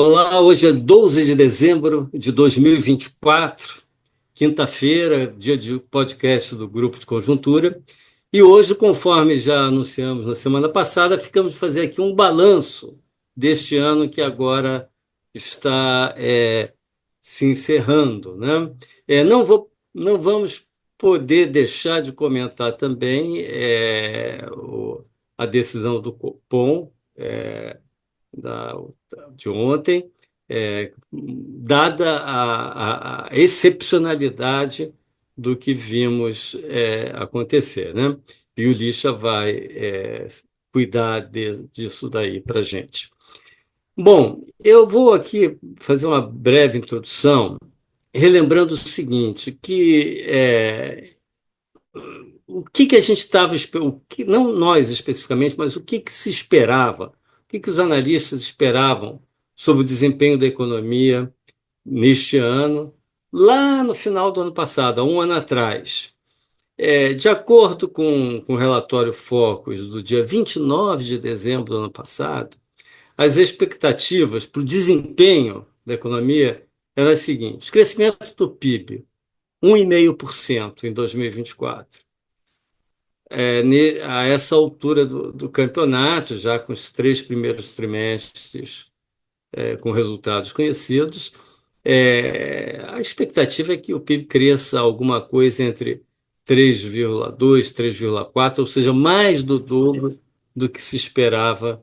Olá, hoje é 12 de dezembro de 2024, quinta-feira, dia de podcast do Grupo de Conjuntura. E hoje, conforme já anunciamos na semana passada, ficamos de fazer aqui um balanço deste ano que agora está se encerrando, né? Não vamos poder deixar de comentar também a decisão do Copom, da, de ontem, dada a excepcionalidade do que vimos acontecer, né? E o Lixa vai cuidar disso daí para a gente. Bom, eu vou aqui fazer uma breve introdução, relembrando o seguinte, que o que que a gente estava, não nós especificamente, mas o que que se esperava, o que que os analistas esperavam sobre o desempenho da economia neste ano, lá no final do ano passado, há um ano atrás. De acordo com o relatório Focus do dia 29 de dezembro do ano passado, as expectativas para o desempenho da economia eram as seguintes: crescimento do PIB, 1,5% em 2024. A essa altura do campeonato, já com os três primeiros trimestres com resultados conhecidos, a expectativa é que o PIB cresça alguma coisa entre 3,2 e 3,4, ou seja, mais do dobro do que se esperava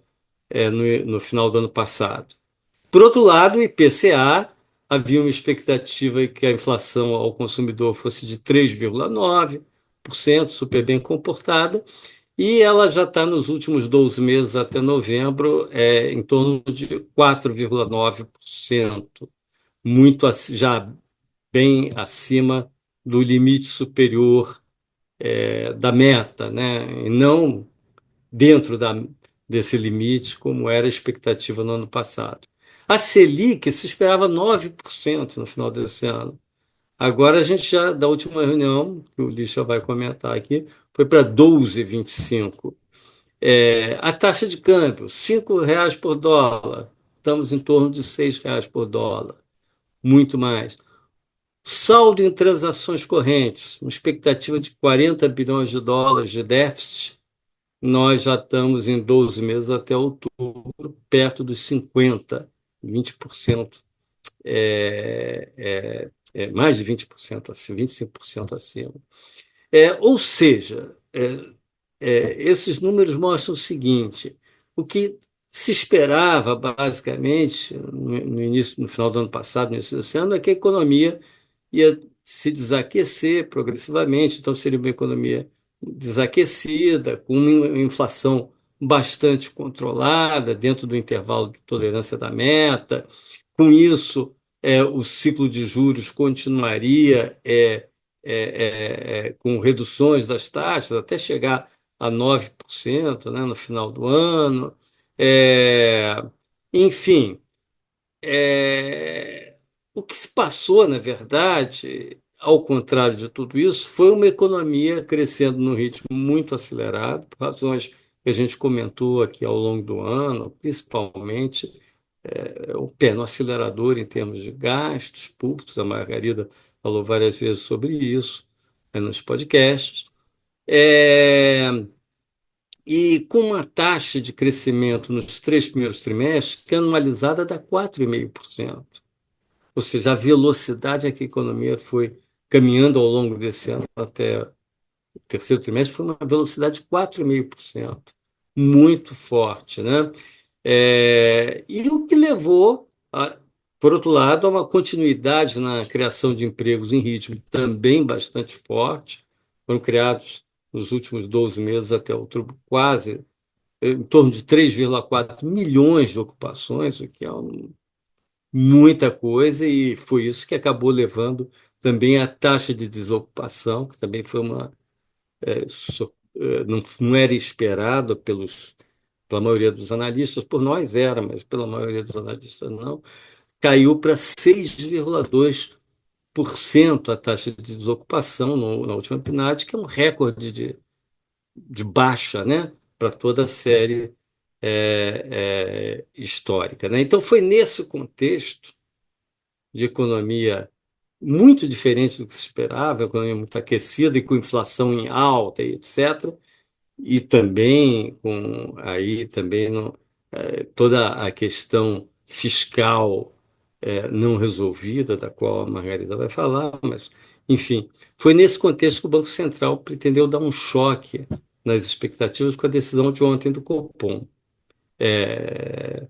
no final do ano passado. Por outro lado, o IPCA havia uma expectativa que a inflação ao consumidor fosse de 3,9%, super bem comportada, e ela já está nos últimos 12 meses até novembro em torno de 4,9%, muito já bem acima do limite superior da meta, né? E não dentro desse limite, como era a expectativa no ano passado. A Selic se esperava 9% no final desse ano. Agora a gente já, da última reunião, que o Lixa vai comentar aqui, foi para 12,25. A taxa de câmbio, R$ 5 por dólar. Estamos em torno de R$ 6 por dólar. Muito mais. Saldo em transações correntes, uma expectativa de 40 bilhões de dólares de déficit. Nós já estamos em 12 meses até outubro, perto dos 50, 20%, mais de 20% acima, 25% acima. Ou seja, esses números mostram o seguinte: o que se esperava, basicamente, no início, no final do ano passado, no início desse ano, é que a economia ia se desaquecer progressivamente, então seria uma economia desaquecida, com uma inflação bastante controlada, dentro do intervalo de tolerância da meta. Com isso, o ciclo de juros continuaria com reduções das taxas até chegar a 9%, né, no final do ano. É, enfim, o que se passou, na verdade, ao contrário de tudo isso, foi uma economia crescendo num ritmo muito acelerado, por razões que a gente comentou aqui ao longo do ano, principalmente o pé no acelerador em termos de gastos públicos. A Margarida falou várias vezes sobre isso nos podcasts. É, e com uma taxa de crescimento nos três primeiros trimestres que anualizada dá 4,5%. Ou seja, a velocidade a que a economia foi caminhando ao longo desse ano até o terceiro trimestre foi uma velocidade de 4,5%, muito forte, né? E o que levou, por outro lado, a uma continuidade na criação de empregos em ritmo também bastante forte. Foram criados nos últimos 12 meses até outubro quase em torno de 3,4 milhões de ocupações, o que é muita coisa, e foi isso que acabou levando também a taxa de desocupação, que também foi não era esperado pela maioria dos analistas, por nós era, mas pela maioria dos analistas não, caiu para 6,2% a taxa de desocupação na última PNAD, que é um recorde de baixa, né, para toda a série histórica, né? Então, foi nesse contexto de economia muito diferente do que se esperava, economia muito aquecida e com inflação em alta, e etc. E também com aí também toda a questão fiscal não resolvida, da qual a Margarida vai falar, mas, enfim, foi nesse contexto que o Banco Central pretendeu dar um choque nas expectativas com a decisão de ontem do Copom. É,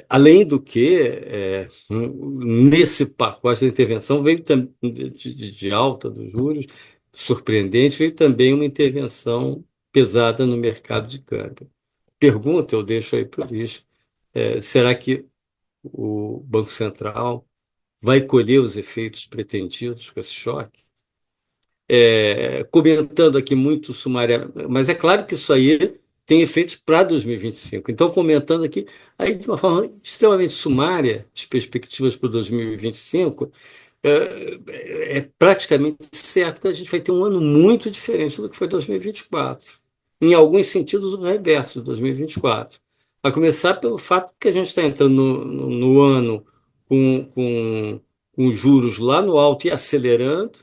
Além do que, nesse pacote de intervenção veio de alta dos juros, surpreendente, veio também uma intervenção pesada no mercado de câmbio. Pergunta, eu deixo aí para o lixo, será que o Banco Central vai colher os efeitos pretendidos com esse choque? Comentando aqui muito sumariamente, mas é claro que isso aí tem efeitos para 2025. Então, comentando aqui, aí de uma forma extremamente sumária, as perspectivas para 2025, é praticamente certo que a gente vai ter um ano muito diferente do que foi 2024. Em alguns sentidos, o reverso de 2024. A começar pelo fato que a gente está entrando no ano com juros lá no alto e acelerando,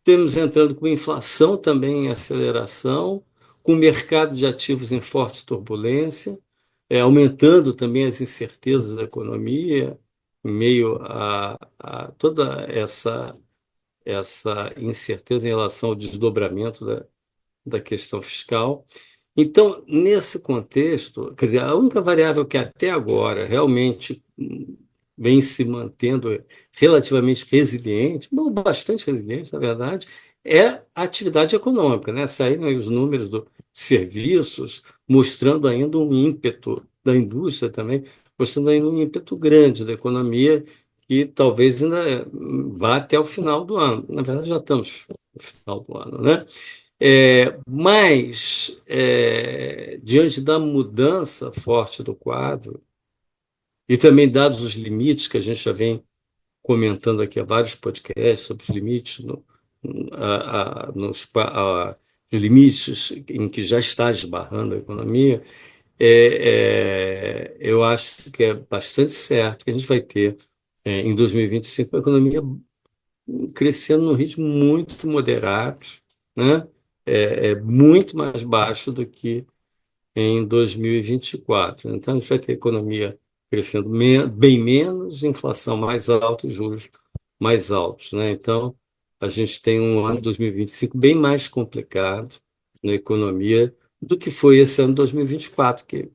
temos entrando com inflação também em aceleração, com o mercado de ativos em forte turbulência, aumentando também as incertezas da economia, em meio a toda essa incerteza em relação ao desdobramento da questão fiscal. Então, nesse contexto, quer dizer, a única variável que até agora realmente vem se mantendo relativamente resiliente, bom, bastante resiliente, na verdade, é a atividade econômica, né? Saíram aí os números dos serviços mostrando ainda um ímpeto da indústria também, mostrando ainda um ímpeto grande da economia que talvez ainda vá até o final do ano. Na verdade, já estamos no final do ano, né? Mas, diante da mudança forte do quadro, e também dados os limites que a gente já vem comentando aqui há vários podcasts sobre os limites, os limites em que já está esbarrando a economia, eu acho que é bastante certo que a gente vai ter, em 2025, uma economia crescendo num ritmo muito moderado, né? Muito mais baixo do que em 2024. Então, a gente vai ter economia crescendo bem menos, inflação mais alta e juros mais altos, né? Então, a gente tem um ano 2025 bem mais complicado na economia do que foi esse ano 2024, que,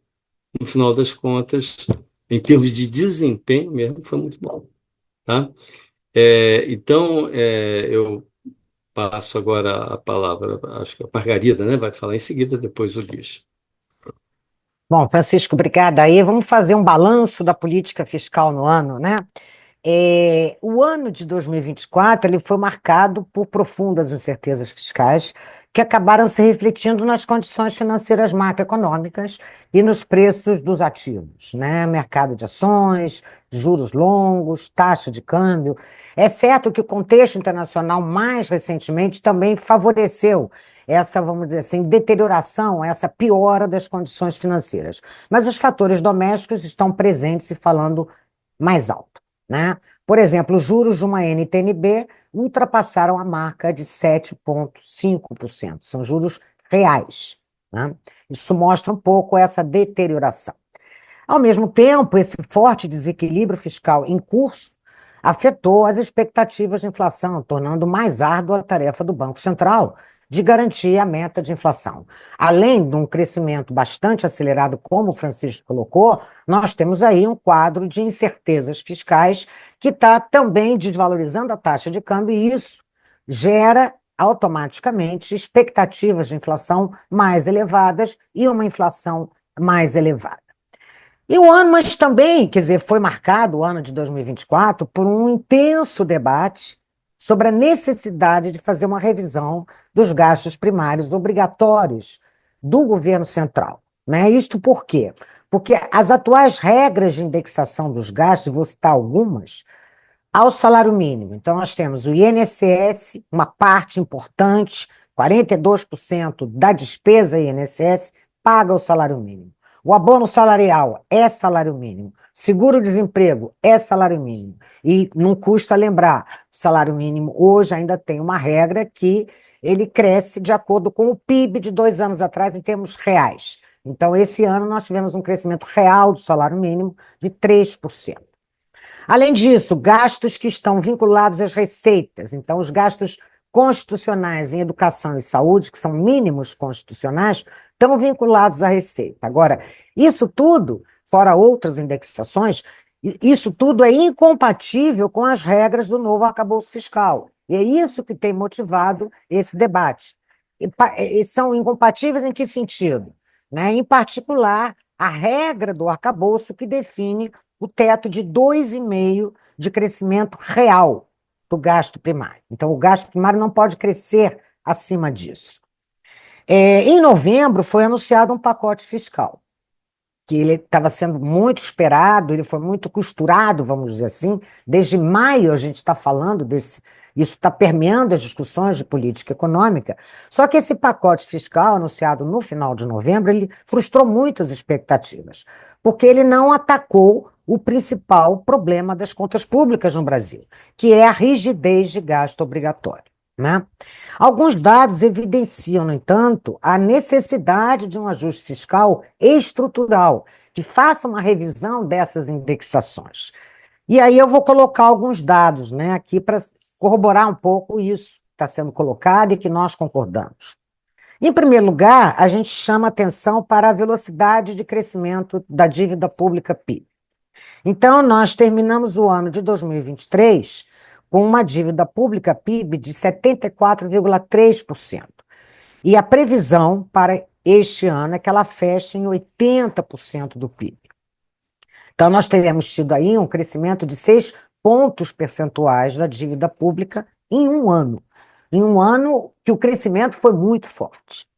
no final das contas, em termos de desempenho mesmo, foi muito bom, tá? Então, eu passo agora a palavra, acho que a Margarida, né, vai falar em seguida, depois o Guicho. Bom, Francisco, obrigada. Aí vamos fazer um balanço da política fiscal no ano, né? O ano de 2024 ele foi marcado por profundas incertezas fiscais que acabaram se refletindo nas condições financeiras macroeconômicas e nos preços dos ativos, né? Mercado de ações, juros longos, taxa de câmbio. É certo que o contexto internacional mais recentemente também favoreceu essa, vamos dizer assim, deterioração, essa piora das condições financeiras. Mas os fatores domésticos estão presentes e falando mais alto, né? Por exemplo, os juros de uma NTN-B ultrapassaram a marca de 7,5%. São juros reais, né? Isso mostra um pouco essa deterioração. Ao mesmo tempo, esse forte desequilíbrio fiscal em curso afetou as expectativas de inflação, tornando mais árdua a tarefa do Banco Central de garantir a meta de inflação. Além de um crescimento bastante acelerado, como o Francisco colocou, nós temos aí um quadro de incertezas fiscais que está também desvalorizando a taxa de câmbio, e isso gera automaticamente expectativas de inflação mais elevadas e uma inflação mais elevada. E o ano, mas também, quer dizer, foi marcado o ano de 2024 por um intenso debate sobre a necessidade de fazer uma revisão dos gastos primários obrigatórios do governo central, né? Isto por quê? Porque as atuais regras de indexação dos gastos, vou citar algumas, ao salário mínimo. Então, nós temos o INSS, uma parte importante, 42% da despesa INSS paga o salário mínimo. O abono salarial é salário mínimo. Seguro-desemprego é salário mínimo. E não custa lembrar, o salário mínimo hoje ainda tem uma regra que ele cresce de acordo com o PIB de 2 anos atrás em termos reais. Então, esse ano nós tivemos um crescimento real do salário mínimo de 3%. Além disso, gastos que estão vinculados às receitas. Então, os gastos constitucionais em educação e saúde, que são mínimos constitucionais, estão vinculados à receita. Agora, isso tudo, fora outras indexações, isso tudo é incompatível com as regras do novo arcabouço fiscal. E é isso que tem motivado esse debate. E são incompatíveis em que sentido? Né? Em particular, a regra do arcabouço que define o teto de 2,5% de crescimento real do gasto primário. Então, o gasto primário não pode crescer acima disso. Em novembro, foi anunciado um pacote fiscal, que ele estava sendo muito esperado, ele foi muito costurado, vamos dizer assim. Desde maio a gente está falando desse, isso está permeando as discussões de política econômica. Só que esse pacote fiscal, anunciado no final de novembro, ele frustrou muitas expectativas, porque ele não atacou o principal problema das contas públicas no Brasil, que é a rigidez de gasto obrigatório, né? Alguns dados evidenciam, no entanto, a necessidade de um ajuste fiscal estrutural, que faça uma revisão dessas indexações. E aí eu vou colocar alguns dados, né, aqui para corroborar um pouco isso que está sendo colocado e que nós concordamos. Em primeiro lugar, a gente chama atenção para a velocidade de crescimento da dívida pública PIB. Então, nós terminamos o ano de 2023 com uma dívida pública PIB de 74,3%. E a previsão para este ano é que ela feche em 80% do PIB. Então, nós teremos tido aí um crescimento de 6 pontos percentuais da dívida pública em um ano. Em um ano que o crescimento foi muito forte.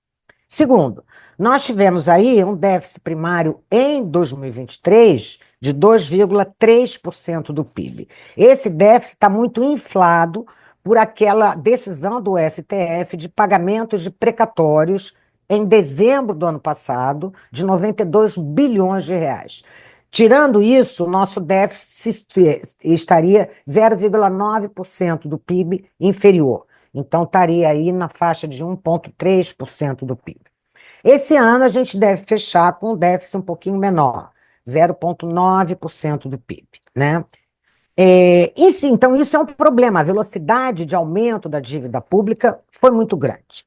Segundo, nós tivemos aí um déficit primário em 2023 de 2,3% do PIB. Esse déficit está muito inflado por aquela decisão do STF de pagamentos de precatórios em dezembro do ano passado, de 92 bilhões de reais. Tirando isso, o nosso déficit estaria 0,9% do PIB inferior. Então, estaria aí na faixa de 1,3% do PIB. Esse ano, a gente deve fechar com um déficit um pouquinho menor, 0,9% do PIB, né? Então, isso é um problema. A velocidade de aumento da dívida pública foi muito grande.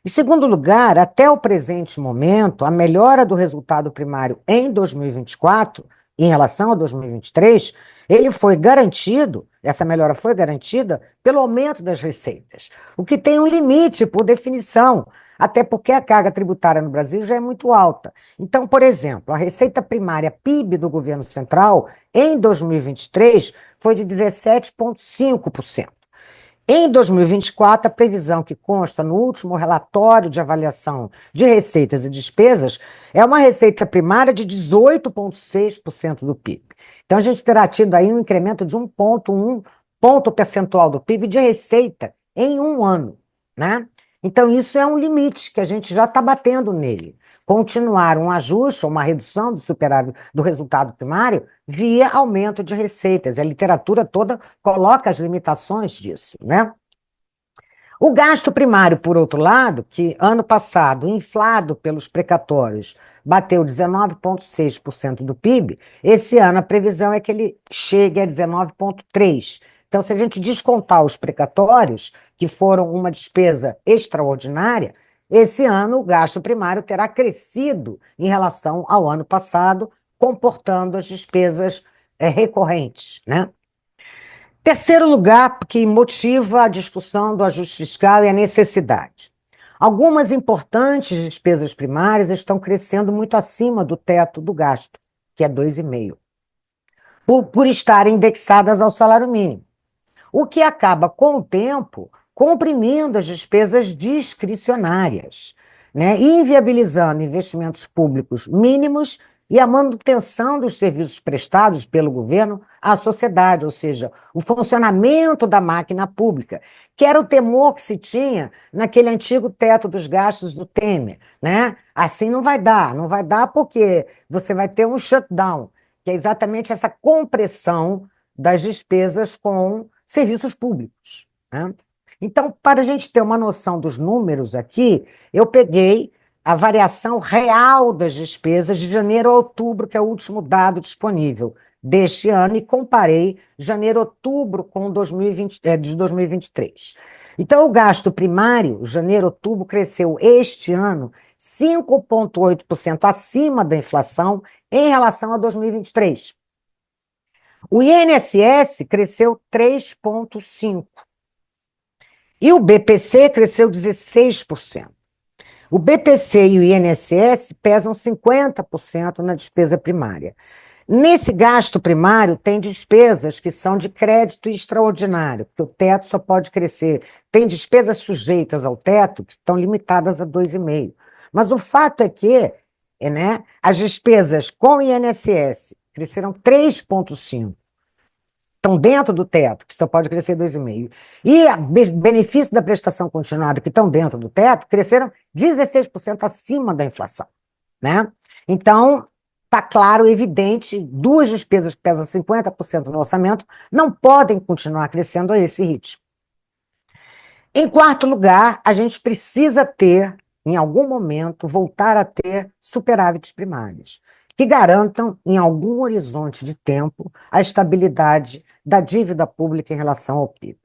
Em segundo lugar, até o presente momento, a melhora do resultado primário em 2024, em relação a 2023, ele foi garantido, essa melhora foi garantida pelo aumento das receitas, o que tem um limite por definição, até porque a carga tributária no Brasil já é muito alta. Então, por exemplo, a receita primária PIB do governo central, em 2023, foi de 17,5%. Em 2024, a previsão que consta no último relatório de avaliação de receitas e despesas é uma receita primária de 18,6% do PIB. Então, a gente terá tido aí um incremento de 1,1 ponto percentual do PIB de receita em um ano, né? Então, isso é um limite que a gente já está batendo nele. Continuar um ajuste ou uma redução do superávit do resultado primário via aumento de receitas. A literatura toda coloca as limitações disso, né? O gasto primário, por outro lado, que ano passado, inflado pelos precatórios, bateu 19,6% do PIB, esse ano a previsão é que ele chegue a 19,3%. Então, se a gente descontar os precatórios, que foram uma despesa extraordinária, esse ano o gasto primário terá crescido em relação ao ano passado, comportando as despesas recorrentes, né? Terceiro lugar, que motiva a discussão do ajuste fiscal é a necessidade. Algumas importantes despesas primárias estão crescendo muito acima do teto do gasto, que é 2,5%, por estarem indexadas ao salário mínimo, o que acaba, com o tempo, comprimindo as despesas discricionárias, né, inviabilizando investimentos públicos mínimos e a manutenção dos serviços prestados pelo governo à sociedade, ou seja, o funcionamento da máquina pública, que era o temor que se tinha naquele antigo teto dos gastos do Temer, né? Assim não vai dar porque você vai ter um shutdown, que é exatamente essa compressão das despesas com serviços públicos, né? Então, para a gente ter uma noção dos números aqui, eu peguei a variação real das despesas de janeiro a outubro, que é o último dado disponível deste ano, e comparei janeiro a outubro com 2020, de 2023. Então, o gasto primário, janeiro a outubro, cresceu este ano 5,8% acima da inflação em relação a 2023. O INSS cresceu 3,5%. E o BPC cresceu 16%. O BPC e o INSS pesam 50% na despesa primária. Nesse gasto primário, tem despesas que são de crédito extraordinário, porque o teto só pode crescer. Tem despesas sujeitas ao teto que estão limitadas a 2,5%. Mas o fato é que, né, as despesas com o INSS cresceram 3,5%. Estão dentro do teto, que só pode crescer 2,5%. E benefícios da prestação continuada, que estão dentro do teto, cresceram 16% acima da inflação, né? Então, está claro, evidente, duas despesas que pesam 50% no orçamento não podem continuar crescendo a esse ritmo. Em quarto lugar, a gente precisa ter, em algum momento, voltar a ter superávites primários, que garantam, em algum horizonte de tempo, a estabilidade da dívida pública em relação ao PIB.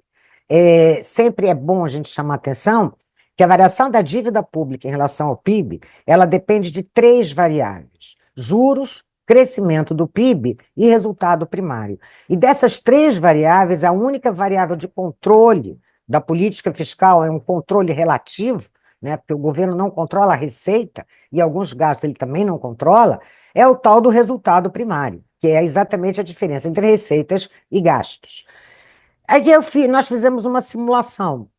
Sempre é bom a gente chamar a atenção que a variação da dívida pública em relação ao PIB, ela depende de três variáveis: juros, crescimento do PIB e resultado primário. E dessas três variáveis, a única variável de controle da política fiscal é um controle relativo, né, porque o governo não controla a receita e alguns gastos ele também não controla, é o tal do resultado primário, que é exatamente a diferença entre receitas e gastos. Aí nós fizemos uma simulação,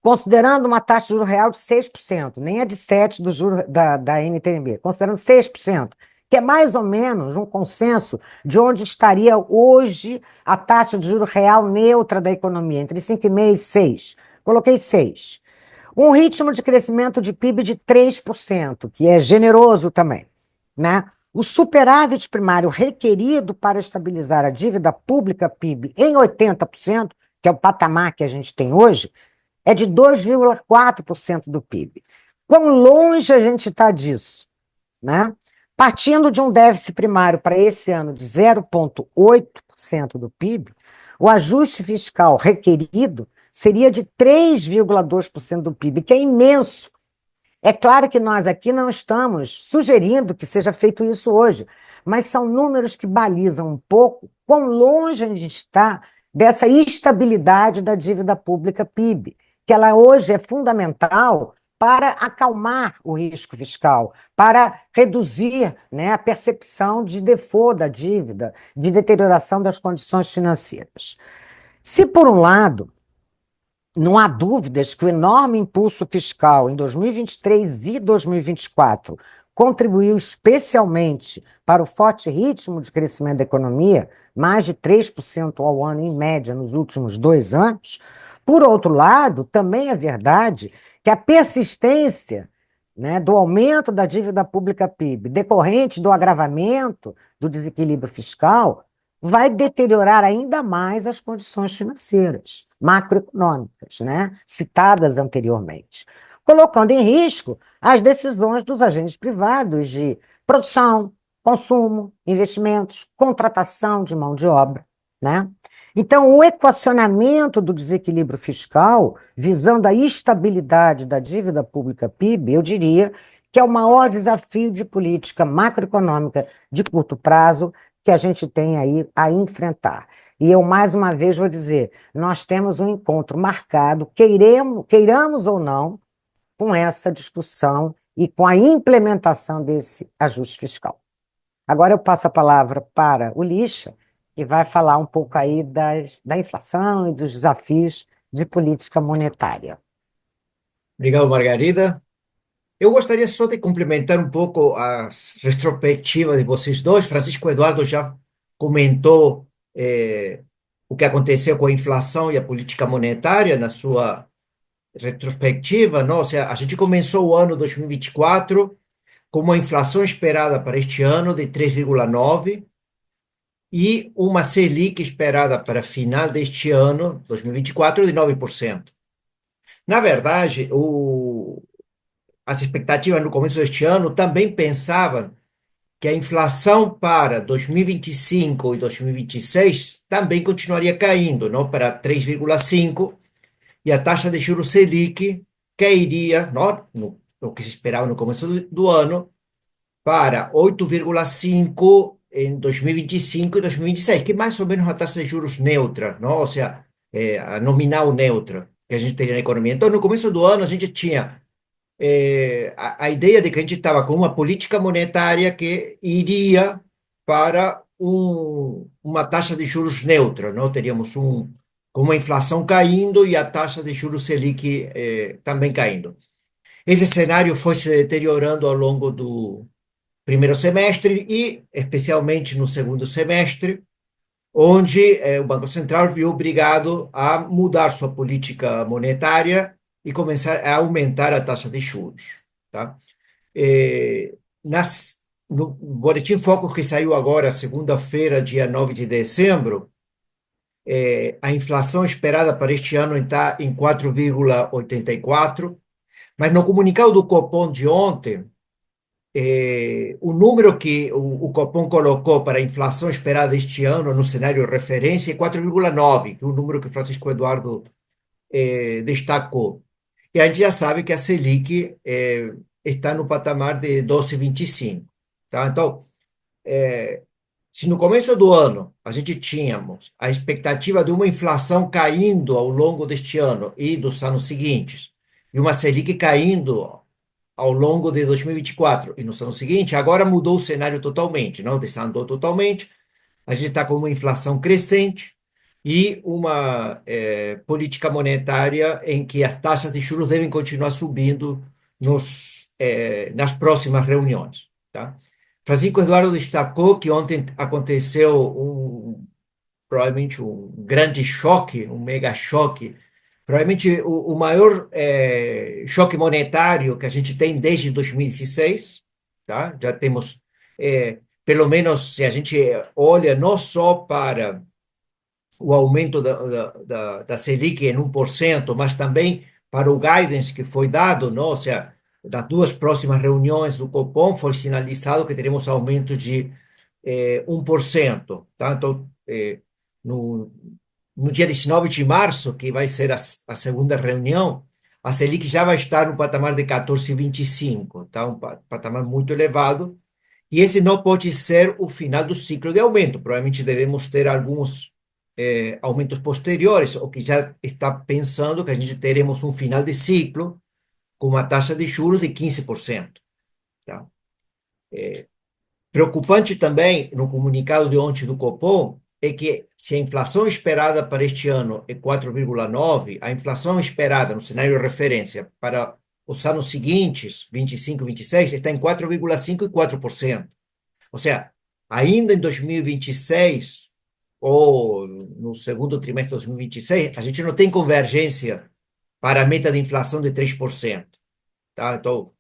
considerando uma taxa de juros real de 6%, nem a de 7% do juro da NTNB, considerando 6%, que é mais ou menos um consenso de onde estaria hoje a taxa de juros real neutra da economia, entre 5,5% e 6%. Coloquei 6%. Um ritmo de crescimento de PIB de 3%, que é generoso também, né? O superávit primário requerido para estabilizar a dívida pública PIB em 80%, que é o patamar que a gente tem hoje, é de 2,4% do PIB. Quão longe a gente está disso, né? Partindo de um déficit primário para esse ano de 0,8% do PIB, o ajuste fiscal requerido seria de 3,2% do PIB, que é imenso. É claro que nós aqui não estamos sugerindo que seja feito isso hoje, mas são números que balizam um pouco quão longe a gente está dessa estabilidade da dívida pública PIB, que ela hoje é fundamental para acalmar o risco fiscal, para reduzir, né, a percepção de default da dívida, de deterioração das condições financeiras. Se, por um lado, não há dúvidas que o enorme impulso fiscal em 2023 e 2024 contribuiu especialmente para o forte ritmo de crescimento da economia, mais de 3% ao ano em média nos últimos 2 anos. Por outro lado, também é verdade que a persistência, né, do aumento da dívida pública PIB, decorrente do agravamento do desequilíbrio fiscal, vai deteriorar ainda mais as condições financeiras, macroeconômicas, né, citadas anteriormente, colocando em risco as decisões dos agentes privados de produção, consumo, investimentos, contratação de mão de obra, né? Então, o equacionamento do desequilíbrio fiscal, visando a estabilidade da dívida pública PIB, eu diria que é o maior desafio de política macroeconômica de curto prazo que a gente tem aí a enfrentar. E eu, mais uma vez, vou dizer, nós temos um encontro marcado, queiramos ou não, com essa discussão e com a implementação desse ajuste fiscal. Agora eu passo a palavra para o Lixa, que vai falar um pouco aí da inflação e dos desafios de política monetária. Obrigado, Margarida. Eu gostaria só de complementar um pouco a retrospectiva de vocês dois. Francisco Eduardo já comentou o que aconteceu com a inflação e a política monetária na sua retrospectiva, não? Ou seja, a gente começou o ano 2024 com uma inflação esperada para este ano de 3,9 e uma Selic esperada para final deste ano, 2024, de 9%. Na verdade, as expectativas no começo deste ano também pensavam que a inflação para 2025 e 2026 também continuaria caindo, não, para 3,5, e a taxa de juros Selic cairia, não, no que se esperava no começo do ano, para 8,5 em 2025 e 2026, que é mais ou menos a taxa de juros neutra, não? Ou seja, a nominal neutra que a gente teria na economia. Então, no começo do ano, a gente tinha a ideia de que a gente estava com uma política monetária que iria para uma taxa de juros neutra, não? Teríamos com uma inflação caindo e a taxa de juros Selic também caindo. Esse cenário foi se deteriorando ao longo do primeiro semestre e especialmente no segundo semestre, onde o Banco Central viu obrigado a mudar sua política monetária e começar a aumentar a taxa de juros, tá? Eh, no Boletim Focus que saiu agora, segunda-feira, dia 9 de dezembro, a inflação esperada para este ano está em 4,84, mas no comunicado do Copom de ontem, o número que o Copom colocou para a inflação esperada este ano no cenário de referência é 4,9, que é o número que Francisco Eduardo destacou. E a gente já sabe que a Selic está no patamar de 12,25. Tá? Então, se no começo do ano a gente tínhamos a expectativa de uma inflação caindo ao longo deste ano e dos anos seguintes, e uma Selic caindo ao longo de 2024 e no ano seguinte, agora mudou o cenário totalmente, não desandou totalmente. A gente está com uma inflação crescente e uma política monetária em que as taxas de juros devem continuar subindo nas próximas reuniões. Tá? Francisco Eduardo destacou que ontem aconteceu provavelmente um grande choque, um mega choque, provavelmente o maior choque monetário que a gente tem desde 2016, tá? Já temos, pelo menos se a gente olha não só para o aumento da Selic em 1%, mas também para o guidance que foi dado, não? Ou seja, das duas próximas reuniões do Copom foi sinalizado que teremos aumento de 1%. Tá? Então, no, no dia 19 de março, que vai ser a segunda reunião, a Selic já vai estar no patamar de 14,25, tá? Um patamar muito elevado. E esse não pode ser o final do ciclo de aumento. Provavelmente devemos ter alguns aumentos posteriores, ou que já está pensando que a gente teremos um final de ciclo com uma taxa de juros de 15%. Tá? Preocupante também, no comunicado de ontem do Copom, é que se a inflação esperada para este ano é 4,9, a inflação esperada no cenário de referência para os anos seguintes, 25 e 26, está em 4,5 e 4%. Ou seja, ainda em 2026, ou no segundo trimestre de 2026, a gente não tem convergência para a meta de inflação de 3%. Tá? Então,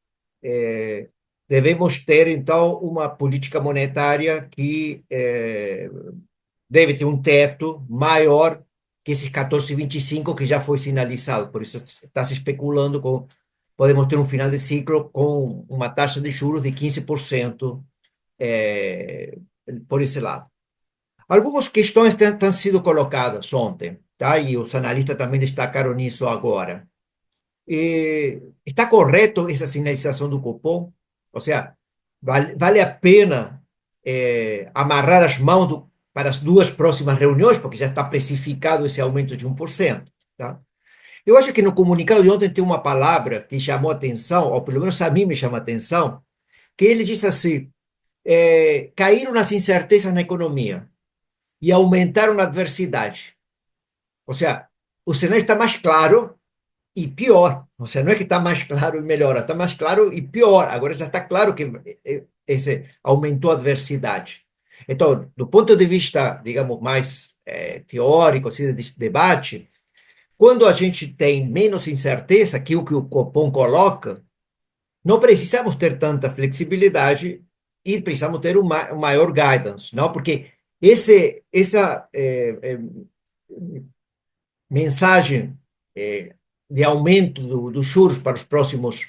é, devemos ter, então, uma política monetária que deve ter um teto maior que esses 14,25 que já foi sinalizado. Por isso, está se especulando com. Podemos ter um final de ciclo com uma taxa de juros de 15% por esse lado. Algumas questões têm sido colocadas ontem, tá? E os analistas também destacaram nisso agora. Está correto essa sinalização do Copom? Ou seja, vale a pena amarrar as mãos para as duas próximas reuniões, porque já está precificado esse aumento de 1%. Tá? Eu acho que no comunicado de ontem tem uma palavra que chamou atenção, ou pelo menos a mim me chama atenção, que ele diz assim: caíram as incertezas na economia e aumentaram a adversidade. Ou seja, o cenário está mais claro, e pior. Ou seja, não é que está mais claro e melhora, está mais claro e pior. Agora já está claro que esse aumentou a adversidade. Então, do ponto de vista, digamos, mais teórico, assim, de debate, quando a gente tem menos incerteza, que o Copom coloca, não precisamos ter tanta flexibilidade e precisamos ter um maior guidance, não? Porque essa mensagem de aumento dos juros para os próximos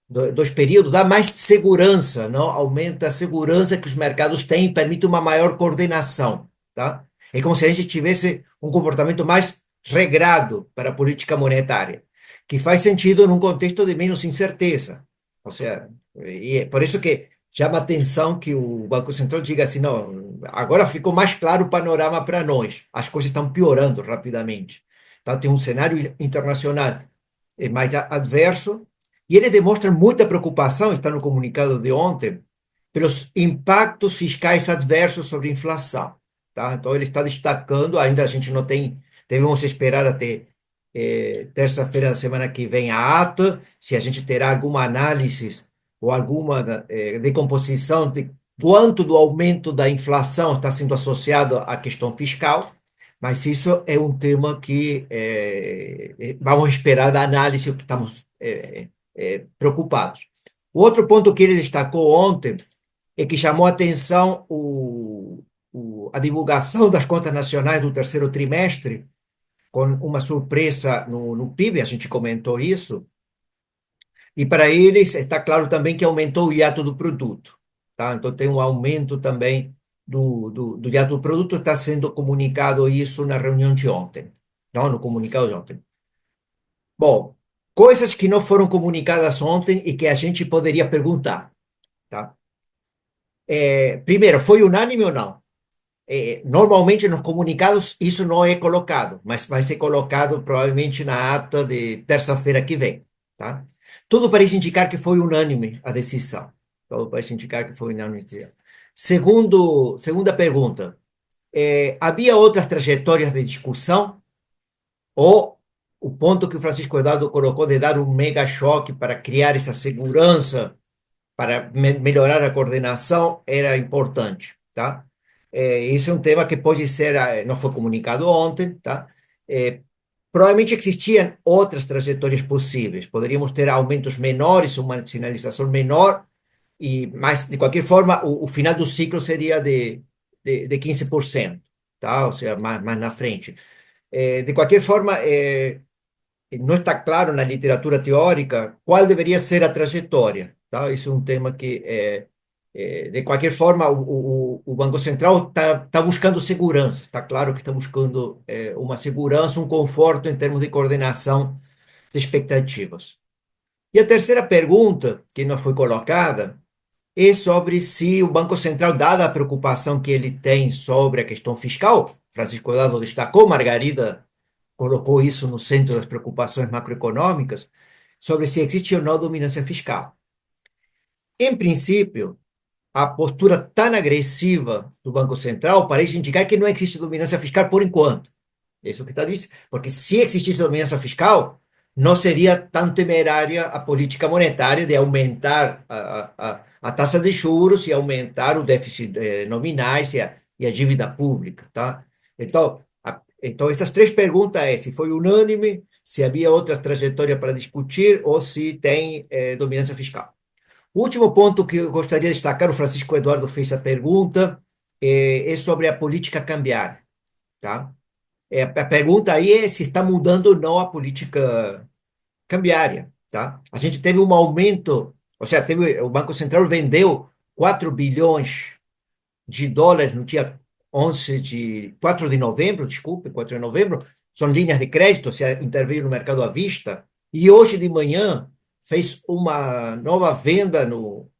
dois períodos dá mais segurança, não? Aumenta a segurança que os mercados têm e permite uma maior coordenação, tá? É como se a gente tivesse um comportamento mais regrado para a política monetária, que faz sentido num contexto de menos incerteza. Ou seja, e é por isso que chama atenção que o Banco Central diga assim, não, agora ficou mais claro o panorama para nós, as coisas estão piorando rapidamente. Tá? Tem um cenário internacional mais adverso, e ele demonstra muita preocupação, está no comunicado de ontem, pelos impactos fiscais adversos sobre a inflação. Tá? Então, ele está destacando, ainda a gente não tem, devemos esperar até terça-feira da semana que vem a ata, se a gente terá alguma análise ou alguma decomposição de quanto do aumento da inflação está sendo associado à questão fiscal, mas isso é um tema que vamos esperar da análise o que estamos preocupados. O outro ponto que ele destacou ontem é que chamou a atenção a divulgação das contas nacionais do terceiro trimestre, com uma surpresa no PIB, a gente comentou isso, e para eles está claro também que aumentou o hiato do produto. Tá? Então tem um aumento também do hiato do produto, está sendo comunicado isso na reunião de ontem, não? No comunicado de ontem. Bom, coisas que não foram comunicadas ontem e que a gente poderia perguntar. Tá? Primeiro, foi unânime ou não? Normalmente nos comunicados isso não é colocado, mas vai ser colocado provavelmente na ata de terça-feira que vem. Tá? Tudo parece indicar que foi unânime a decisão. Tudo parece indicar que foi unânime a decisão. Segunda pergunta. Havia outras trajetórias de discussão? Ou o ponto que o Francisco Eduardo colocou de dar um mega choque para criar essa segurança, para melhorar a coordenação, era importante, tá? Esse é um tema que pode ser, não foi comunicado ontem, tá? Provavelmente existiam outras trajetórias possíveis. Poderíamos ter aumentos menores, uma sinalização menor, mas, de qualquer forma, o final do ciclo seria de 15%, tá? Ou seja, mais na frente. De qualquer forma, não está claro na literatura teórica qual deveria ser a trajetória. Tá? Isso é um tema que, de qualquer forma, o Banco Central está buscando segurança. Está claro que está buscando uma segurança, um conforto em termos de coordenação de expectativas. E a terceira pergunta que não foi colocada é sobre se o Banco Central, dada a preocupação que ele tem sobre a questão fiscal, Francisco Dado destacou, Margarida colocou isso no centro das preocupações macroeconômicas, sobre se existe ou não dominância fiscal. Em princípio, a postura tão agressiva do Banco Central parece indicar que não existe dominância fiscal por enquanto. É isso que está dizendo. Porque se existisse dominância fiscal, não seria tão temerária a política monetária de aumentar a taxa de juros e aumentar o déficit nominais e a dívida pública, tá? Então, essas três perguntas é se foi unânime, se havia outras trajetórias para discutir ou se tem dominância fiscal. O último ponto que eu gostaria de destacar, o Francisco Eduardo fez a pergunta, é sobre a política cambiária, tá? A pergunta aí é se está mudando ou não a política cambiária, tá? A gente teve um aumento, ou seja, o Banco Central vendeu 4 bilhões de dólares no dia 4 de novembro, desculpe, 4 de novembro, são linhas de crédito, ou seja, interveio no mercado à vista, e hoje de manhã fez uma nova venda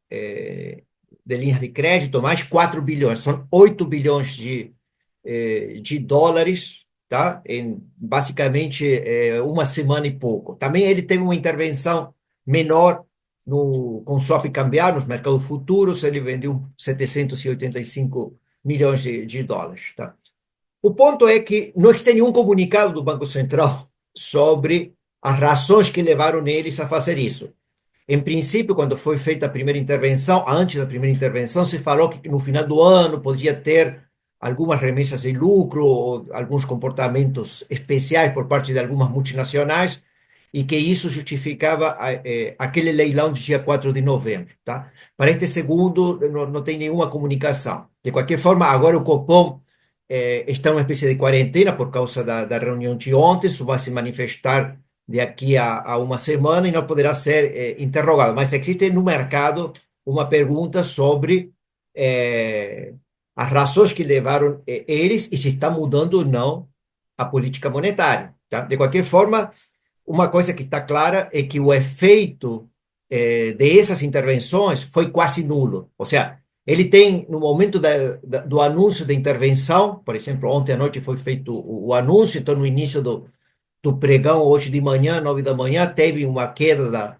de linhas de crédito, mais 4 bilhões, são 8 bilhões de dólares, tá? Em basicamente uma semana e pouco. Também ele teve uma intervenção menor com swap cambiário nos mercados futuros, ele vendeu 785 milhões de dólares, tá? O ponto é que não existe nenhum comunicado do Banco Central sobre as razões que levaram eles a fazer isso. Em princípio, quando foi feita a primeira intervenção, antes da primeira intervenção, se falou que no final do ano poderia ter algumas remessas de lucro ou alguns comportamentos especiais por parte de algumas multinacionais e que isso justificava aquele leilão do dia 4 de novembro, tá? Para este segundo, não tem nenhuma comunicação. De qualquer forma, agora o Copom está numa espécie de quarentena por causa da reunião de ontem, isso vai se manifestar de aqui a uma semana e não poderá ser interrogado. Mas existe no mercado uma pergunta sobre eh, as razões que levaram eles e se está mudando ou não a política monetária. Tá? De qualquer forma, uma coisa que está clara é que o efeito dessas intervenções foi quase nulo. Ou seja, ele tem, no momento do anúncio da intervenção, por exemplo, ontem à noite foi feito o anúncio, então no início do pregão, hoje de manhã, 9 da manhã, teve uma queda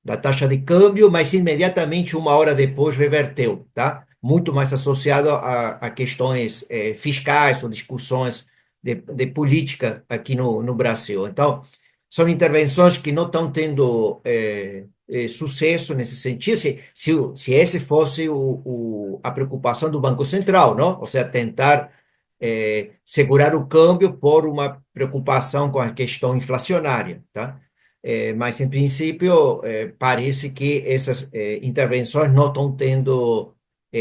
da taxa de câmbio, mas imediatamente, uma hora depois, reverteu, tá? Muito mais associado a questões fiscais ou discussões de política aqui no Brasil. Então, são intervenções que não estão tendo sucesso nesse sentido, se esse fosse a preocupação do Banco Central, não? Ou seja, tentar segurar o câmbio por uma preocupação com a questão inflacionária, tá? Mas, em princípio, parece que essas intervenções não estão tendo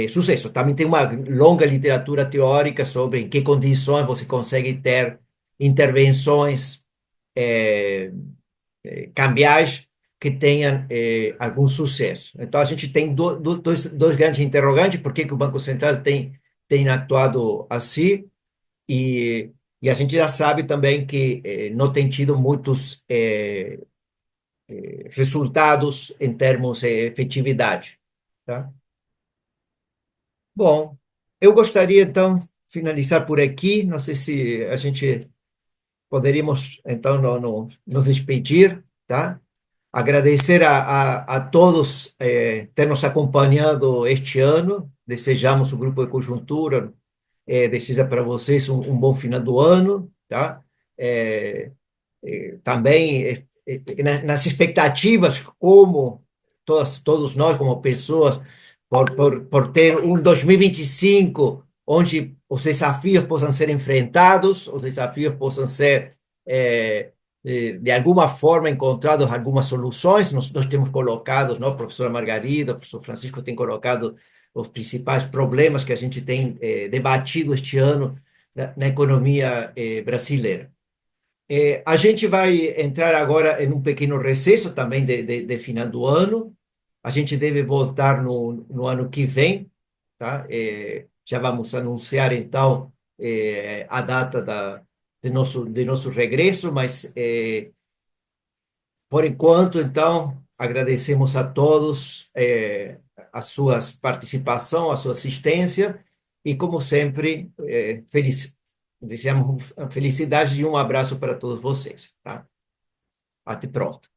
sucesso. Também tem uma longa literatura teórica sobre em que condições você consegue ter intervenções eh, cambiais que tenham algum sucesso. Então, a gente tem dois grandes interrogantes: por que que o Banco Central tem atuado assim? E a gente já sabe também que não tem tido muitos resultados em termos de efetividade, tá? Bom, eu gostaria então finalizar por aqui. Não sei se a gente poderíamos então nos despedir, tá? Agradecer a todos ter nos acompanhado este ano. Desejamos o Grupo de Conjuntura deseja para vocês um bom final do ano, tá? É, também nas expectativas, como todos nós, como pessoas, por ter um 2025 onde os desafios possam ser enfrentados, os desafios possam ser, de alguma forma, encontrados algumas soluções. Nós temos colocado, não, a professora Margarida, o professor Francisco tem colocado os principais problemas que a gente tem debatido este ano na economia brasileira. A gente vai entrar agora em um pequeno recesso também de final do ano. A gente deve voltar no ano que vem, tá? Já vamos anunciar então a data de nosso regresso, mas por enquanto, então, agradecemos a todos a sua participação, a sua assistência e, como sempre, desejamos felicidade e um abraço para todos vocês, tá? Até pronto.